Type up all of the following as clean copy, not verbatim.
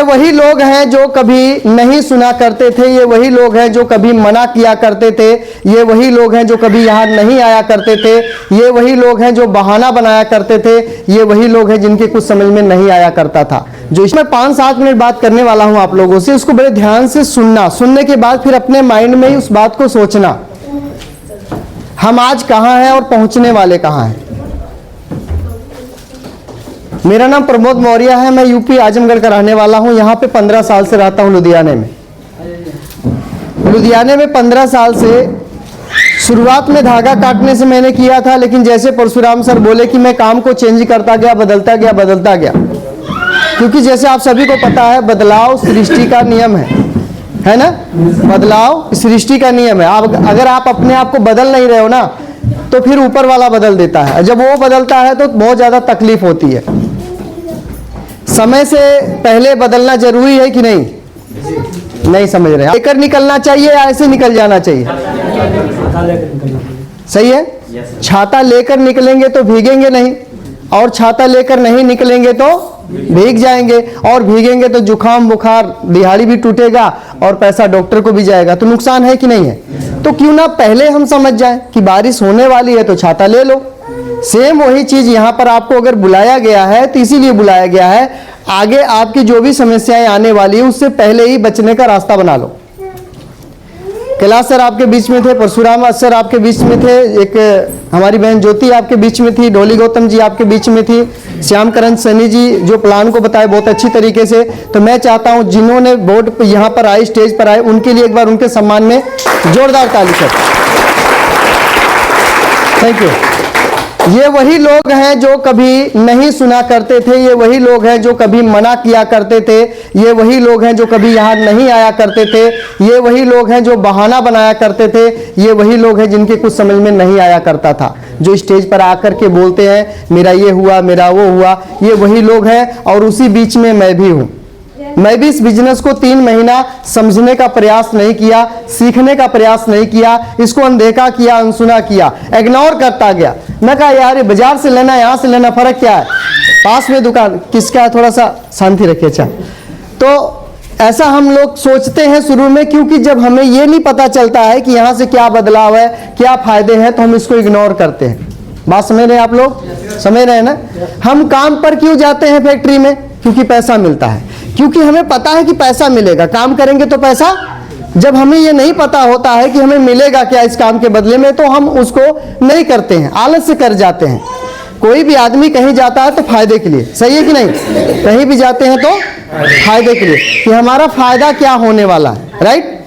ये वही लोग हैं जो कभी नहीं सुना करते थे, ये वही लोग हैं जो कभी मना किया करते थे, ये वही लोग हैं जो कभी यहाँ नहीं आया करते थे, ये वही लोग हैं जो बहाना बनाया करते थे, ये वही लोग हैं जिनके कुछ समझ में नहीं आया करता था। जो इसमें 5-7 मिनट बात करने वाला हूँ आप लोगों से, उसको बड़े ध्यान से सुनना, सुनने के बाद फिर अपने माइंड में ही उस बात को सोचना, हम आज कहाँ हैं और पहुँचने वाले कहाँ हैं। मेरा नाम प्रमोद मौर्य है, मैं यूपी आजमगढ़ का रहने वाला हूं। यहाँ पे 15 साल से रहता हूं लुधियाने में। लुधियाने में 15 साल से शुरुआत में धागा काटने से मैंने किया था, लेकिन जैसे परशुराम सर बोले कि मैं काम को चेंज करता गया, बदलता गया, क्योंकि जैसे आप सभी को पता है बदलाव सृष्टि का नियम है ना, बदलाव सृष्टि का नियम है। आप अगर आप अपने आप को बदल नहीं रहे हो ना, तो फिर ऊपर वाला बदल देता है। जब वो बदलता है तो बहुत ज्यादा तकलीफ होती है। समय से पहले बदलना जरूरी है कि नहीं? नहीं समझ रहे। लेकर निकलना चाहिए या ऐसे निकल जाना चाहिए? सही है। छाता लेकर निकलेंगे तो भीगेंगे नहीं, और छाता लेकर नहीं निकलेंगे तो भीग जाएंगे, और भीगेंगे तो जुकाम बुखार दिहाड़ी भी टूटेगा और पैसा डॉक्टर को भी जाएगा, तो नुकसान है कि नहीं है? तो क्यों ना पहले हम समझ जाएं कि बारिश होने वाली है तो छाता ले लो। सेम वही चीज यहाँ पर आपको अगर बुलाया गया है तो इसीलिए बुलाया गया है, आगे आपकी जो भी समस्याएं आने वाली है उससे पहले ही बचने का रास्ता बना लो। कैलाश सर आपके बीच में थे, परशुराम सर आपके बीच में थे, एक हमारी बहन ज्योति आपके बीच में थी, डोली गौतम जी आपके बीच में थी, श्याम करण सैनी जी जो प्लान को बताए बहुत अच्छी तरीके से। तो मैं चाहता हूं जिन्होंने बोर्ड पे यहाँ पर आए, स्टेज पर आए, उनके लिए एक बार उनके सम्मान में जोरदार ताली कर। Thank you. ये वही लोग हैं जो कभी नहीं सुना करते थे, ये वही लोग हैं जो कभी मना किया करते थे, ये वही लोग हैं जो कभी यहाँ नहीं आया करते थे, ये वही लोग हैं जो बहाना बनाया करते थे, ये वही लोग हैं जिनके कुछ समझ में नहीं आया करता था, जो स्टेज पर आकर के बोलते हैं मेरा ये हुआ, मेरा वो हुआ। ये वही लोग हैं, और उसी बीच में मैं भी हूँ। मैं भी इस बिजनेस को 3 महीना समझने का प्रयास नहीं किया, सीखने का प्रयास नहीं किया, इसको अनदेखा किया, अनसुना किया, इग्नोर करता गया। मैं कहा यार ये बाजार से लेना, यहाँ से लेना, फर्क क्या है, पास में दुकान किसका है, थोड़ा सा शांति रखिए। अच्छा, तो ऐसा हम लोग सोचते हैं शुरू में, क्योंकि जब हमें ये नहीं पता चलता है कि यहाँ से क्या बदलाव है, क्या फायदे हैं, तो हम इसको इग्नोर करते हैं। बात समझ रहे हैं आप लोग? समझ रहे हैं ना? हम काम पर क्यों जाते हैं फैक्ट्री में? क्योंकि पैसा मिलता है, क्योंकि हमें पता है कि पैसा मिलेगा, काम करेंगे तो पैसा। जब हमें ये नहीं पता होता है कि हमें मिलेगा क्या इस काम के बदले में, तो हम उसको नहीं करते हैं, आलस से कर जाते हैं। कोई भी आदमी कहीं जाता है तो फायदे के लिए, सही है कि नहीं? कहीं भी जाते हैं तो फायदे के लिए, कि हमारा फायदा क्या होने वाला है, राइट?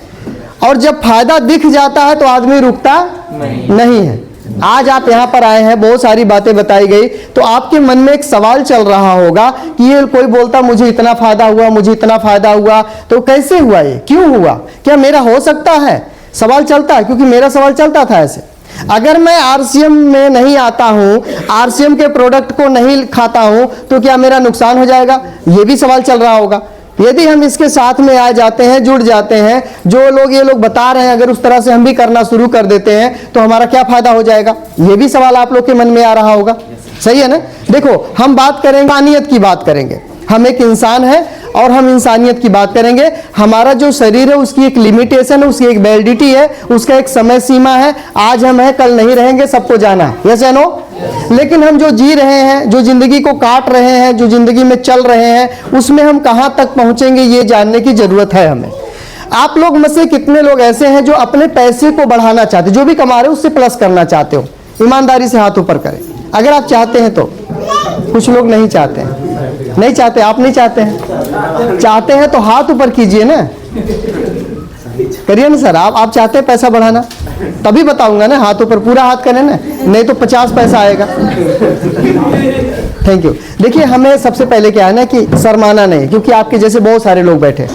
और जब फायदा दिख जाता है तो आदमी रुकता नहीं है। आज आप यहाँ पर आए हैं, बहुत सारी बातें बताई गई, तो आपके मन में एक सवाल चल रहा होगा कि ये कोई बोलता मुझे इतना फायदा हुआ, मुझे इतना फायदा हुआ, तो कैसे हुआ, ये क्यों हुआ, क्या मेरा हो सकता है? सवाल चलता है, क्योंकि मेरा सवाल चलता था ऐसे। अगर मैं आरसीएम में नहीं आता हूं, आरसीएम के प्रोडक्ट को नहीं खाता हूं, तो क्या मेरा नुकसान हो जाएगा? ये भी सवाल चल रहा होगा। यदि हम इसके साथ में आ जाते हैं, जुड़ जाते हैं, जो लोग ये लोग बता रहे हैं, अगर उस तरह से हम भी करना शुरू कर देते हैं तो हमारा क्या फायदा हो जाएगा? ये भी सवाल आप लोग के मन में आ रहा होगा, सही है ना? देखो, हम बात करेंगे इंसानियत की, बात करेंगे। हम एक इंसान है और हम इंसानियत की बात करेंगे। हमारा जो शरीर है उसकी एक लिमिटेशन है, उसकी एक वैलिडिटी है, उसका एक समय सीमा है। आज हम हैं, कल नहीं रहेंगे, सबको जाना है, यस या नो? लेकिन हम जो जी रहे हैं, जो जिंदगी को काट रहे हैं, जो जिंदगी में चल रहे हैं, उसमें हम कहां तक पहुंचेंगे ये जानने की जरूरत है हमें। आप लोग में से कितने लोग ऐसे हैं जो अपने पैसे को बढ़ाना चाहते, जो भी कमा रहे हो उससे प्लस करना चाहते हो? ईमानदारी से हाथ ऊपर करें अगर आप चाहते हैं तो। कुछ लोग नहीं चाहते हैं, नहीं चाहते। आप नहीं चाहते हैं? चाहते हैं तो हाथ ऊपर कीजिए ना, करिए ना सर। आप चाहते हैं पैसा बढ़ाना, तभी बताऊंगा ना, हाथ ऊपर, पूरा हाथ करें ना, नहीं तो 50 पैसा आएगा। Thank you. देखिए, हमें सबसे पहले क्या है ना कि शर्माना नहीं, क्योंकि आपके जैसे बहुत सारे लोग बैठे